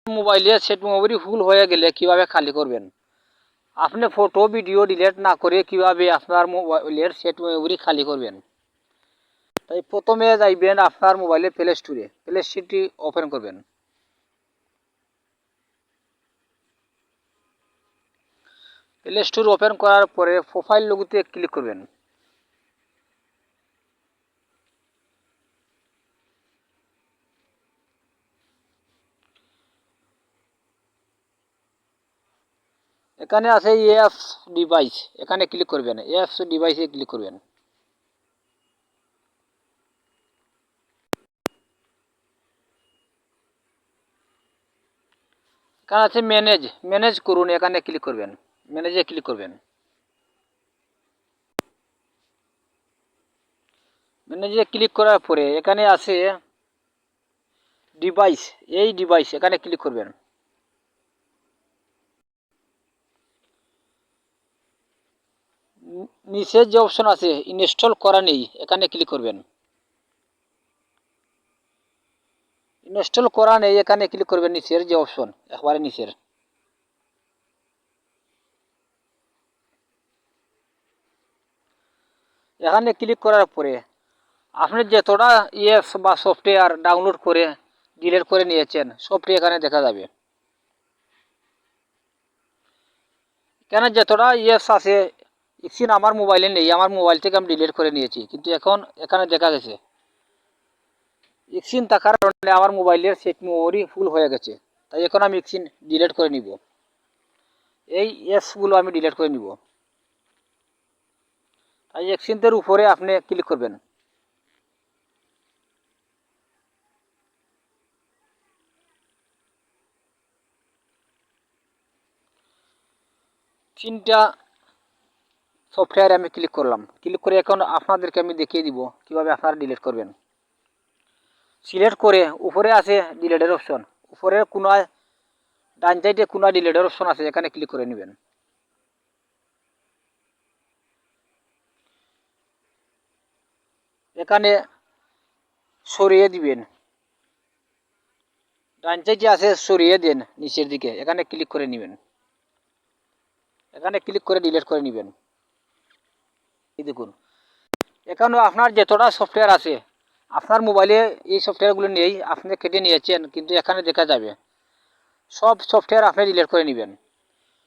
মোবাইলে set memory ফুল হয়ে গেলে কিভাবে খালি করবেন? আপনি ফটো ভিডিও ডিলিট না করে কিভাবে আপনার মোবাইলের সেট মেমোরি খালি করবেন? তাই প্রথমে যাইবেন আপনার মোবাইলে প্লে স্টোরে, প্লে স্টোরটি ওপেন করবেন। প্লে স্টোর ওপেন করার পরে প্রোফাইল লোগোতে ক্লিক করবেন। এখানে আছে অ্যাপস ডিভাইস, এখানে ক্লিক করবেন। অ্যাপস ডিভাইসে ক্লিক করবেন। এখানে আছে ম্যানেজ, ম্যানেজ করুন, এখানে ক্লিক করবেন। ম্যানেজে ক্লিক করবেন। ম্যানেজে ক্লিক করার পরে এখানে আছে ডিভাইস, এই ডিভাইস এখানে ক্লিক করবেন। নিচে যে অপশন আছে ইনস্টল করা নেই, এখানে ক্লিক করবেন। ইনস্টল করা নেই, এখানে ক্লিক করবেন। নিচের যে অপশন একবারে নিচের, এখানে ক্লিক করার পরে আপনি যতটা অ্যাপস বা সফটওয়্যার ডাউনলোড করে ডিলিট করে নিয়েছেন সবটি এখানে দেখা যাবে। এখানে যতটা অ্যাপস আছে ইকসিন আমার মোবাইলে নেই, আমার মোবাইল থেকে আমি ডিলিট করে নিয়েছি, কিন্তু এখন এখানে দেখা গেছে ইকসিন থাকার কারণে আমার মোবাইলের সেট মেমোরি ফুল হয়ে গেছে। তাই এখন আমি ইকসিন ডিলিট করে নিব, এই অ্যাপসগুলো আমি ডিলিট করে নিব। তাই ইকসিনের উপরে আপনি ক্লিক করবেন। তিনটা সফটওয়্যারে আমি ক্লিক করলাম। ক্লিক করে এখন আপনাদেরকে আমি দেখিয়ে দিব কিভাবে আপনারা ডিলিট করবেন। সিলেক্ট করে উপরে আছে ডিলিটের অপশন, উপরের কোনায় ডান সাইডে কোনায় ডিলিটের অপশন আছে, এখানে ক্লিক করে নেবেন। এখানে সরিয়ে দিবেন, ডান সাইডে আছে সরিয়ে দেন নিচের দিকে, এখানে ক্লিক করে নেবেন। এখানে ক্লিক করে ডিলিট করে নেবেন। এই দেখুন এখানেও আপনার যতটা সফটওয়্যার আছে আপনার মোবাইলে এই সফটওয়্যারগুলো নেই, আপনি কেটে নিয়েছেন, কিন্তু এখানে দেখা যাবে সব সফটওয়্যার আপনি ডিলিট করে নেবেন।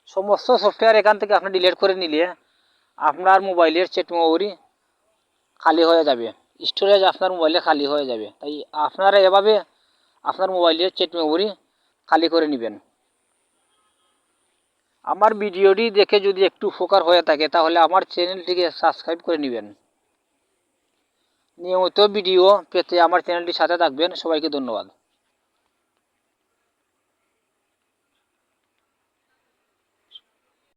সমস্ত সফটওয়্যার এখান থেকে আপনি ডিলিট করে নিলে আপনার মোবাইলের সেট মেমোরি খালি হয়ে যাবে, স্টোরেজ আপনার মোবাইলে খালি হয়ে যাবে। তাই আপনারা এভাবে আপনার মোবাইলের সেট মেমোরি খালি করে নেবেন। আমার ভিডিওটি দেখে যদি একটু উপকার হয়ে থাকে তাহলে আমার চ্যানেলটিকে সাবস্ক্রাইব করে নেবেন। নিয়মিত ভিডিও পেতে আমার চ্যানেলটির সাথে থাকবেন। সবাইকে ধন্যবাদ।